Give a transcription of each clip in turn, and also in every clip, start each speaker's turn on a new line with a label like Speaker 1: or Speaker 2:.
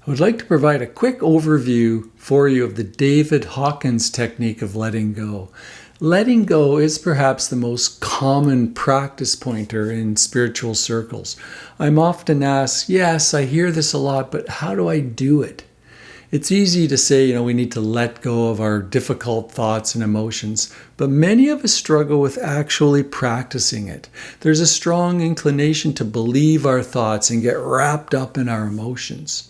Speaker 1: I would like to provide a quick overview for you of the David Hawkins technique of letting go. Letting go is perhaps the most common practice pointer in spiritual circles. I'm often asked, yes, I hear this a lot, but how do I do it? It's easy to say, we need to let go of our difficult thoughts and emotions, but many of us struggle with actually practicing it. There's a strong inclination to believe our thoughts and get wrapped up in our emotions.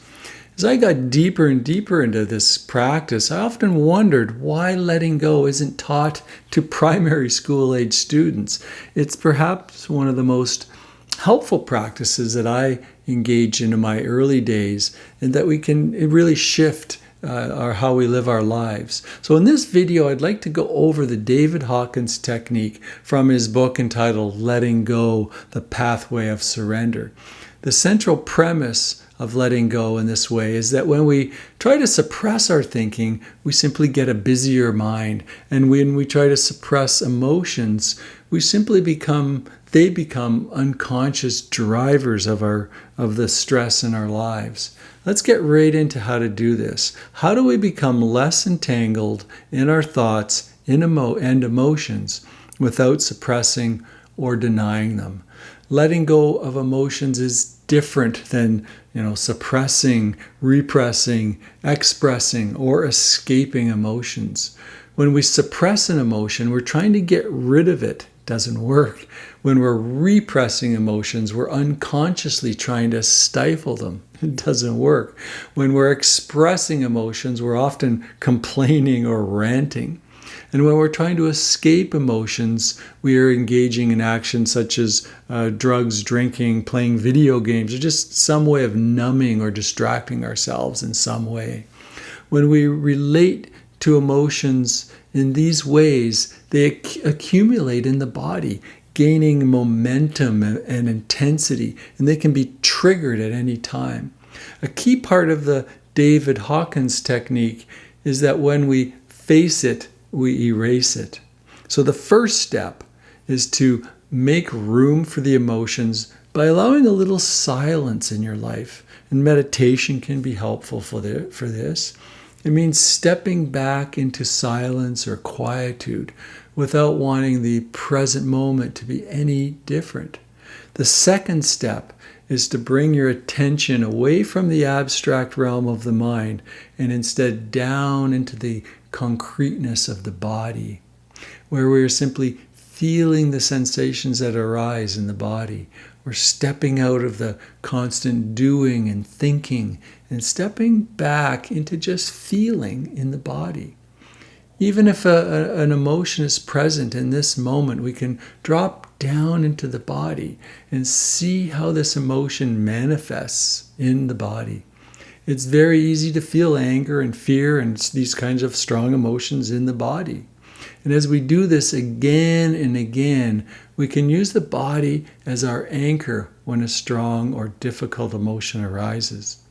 Speaker 1: As I got deeper and deeper into this practice, I often wondered why letting go isn't taught to primary school age students. It's perhaps one of the most helpful practices that I engaged in my early days, and that we can really shift how we live our lives. So in this video, I'd like to go over the David Hawkins technique from his book entitled Letting Go, The Pathway of Surrender. The central premise of letting go in this way is that when we try to suppress our thinking, we simply get a busier mind. And when we try to suppress emotions, we simply become unconscious drivers of the stress in our lives. Let's get right into how to do this. How do we become less entangled in our thoughts and emotions without suppressing or denying them? Letting go of emotions is different than suppressing, repressing, expressing, or escaping emotions. When we suppress an emotion, we're trying to get rid of it. It doesn't work. When we're repressing emotions, we're unconsciously trying to stifle them. It doesn't work. When we're expressing emotions, we're often complaining or ranting. And when we're trying to escape emotions, we are engaging in actions such as drugs, drinking, playing video games, or just some way of numbing or distracting ourselves in some way. When we relate to emotions in these ways, they accumulate in the body, gaining momentum and intensity, and they can be triggered at any time. A key part of the David Hawkins technique is that when we face it, we erase it. So the first step is to make room for the emotions by allowing a little silence in your life. And meditation can be helpful for this. It means stepping back into silence or quietude without wanting the present moment to be any different. The second step is to bring your attention away from the abstract realm of the mind and instead down into the concreteness of the body, where we're simply feeling the sensations that arise in the body. We're stepping out of the constant doing and thinking and stepping back into just feeling in the body. Even if an emotion is present in this moment, we can drop down into the body and see how this emotion manifests in the body. It's very easy to feel anger and fear and these kinds of strong emotions in the body. And as we do this again and again, we can use the body as our anchor when a strong or difficult emotion arises.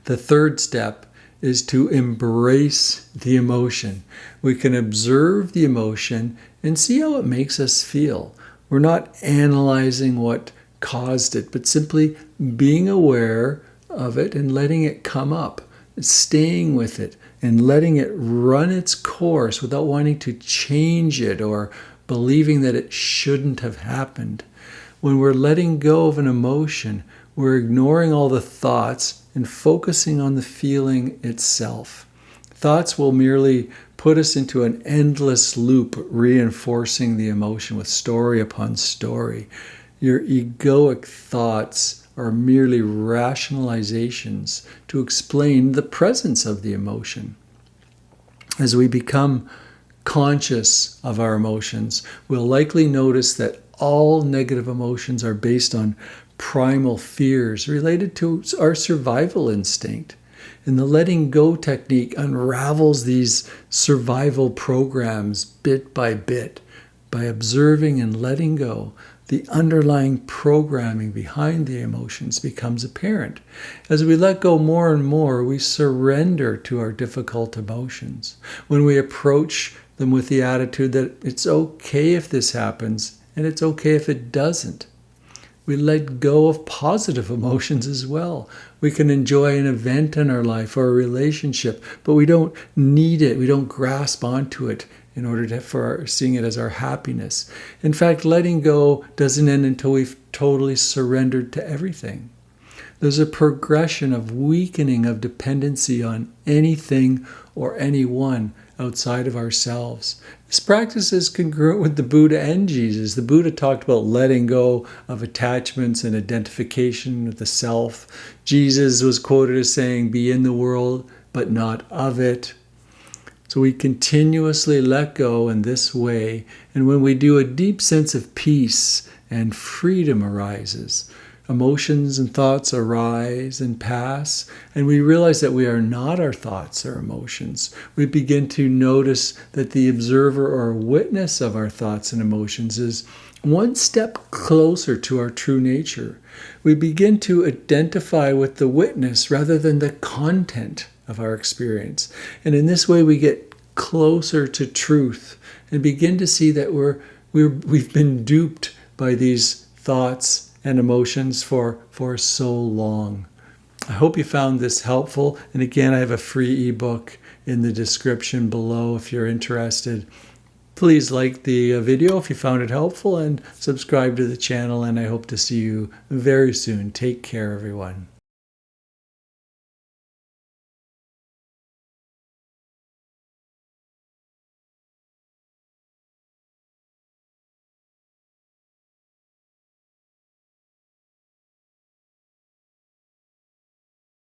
Speaker 1: The third step is to embrace the emotion. We can observe the emotion and see how it makes us feel. We're not analyzing what caused it, but simply being aware of it and letting it come up, staying with it and letting it run its course without wanting to change it or believing that it shouldn't have happened. When we're letting go of an emotion, we're ignoring all the thoughts and focusing on the feeling itself. Thoughts will merely put us into an endless loop, reinforcing the emotion with story upon story. Your egoic thoughts are merely rationalizations to explain the presence of the emotion. As we become conscious of our emotions, we'll likely notice that all negative emotions are based on primal fears related to our survival instinct. And the letting go technique unravels these survival programs bit by bit. By observing and letting go, the underlying programming behind the emotions becomes apparent. As we let go more and more, we surrender to our difficult emotions. When we approach them with the attitude that it's okay if this happens and it's okay if it doesn't, We let go of positive emotions as well. We can enjoy an event in our life or a relationship, but we don't need it. We don't grasp onto it in order for seeing it as our happiness. In fact, letting go doesn't end until we've totally surrendered to everything. There's a progression of weakening of dependency on anything or anyone outside of ourselves. This practice is congruent with the Buddha and Jesus. The Buddha talked about letting go of attachments and identification with the self. Jesus was quoted as saying, "Be in the world, but not of it." So we continuously let go in this way, and when we do, a deep sense of peace and freedom arises. Emotions and thoughts arise and pass, and we realize that we are not our thoughts or emotions. We begin to notice that the observer or witness of our thoughts and emotions is one step closer to our true nature. We begin to identify with the witness rather than the content of our experience. And in this way, we get closer to truth and begin to see that we've been duped by these thoughts and emotions for so long. I hope you found this helpful. And again, I have a free ebook in the description below if you're interested. Please like the video if you found it helpful and subscribe to the channel. And I hope to see you very soon. Take care, everyone.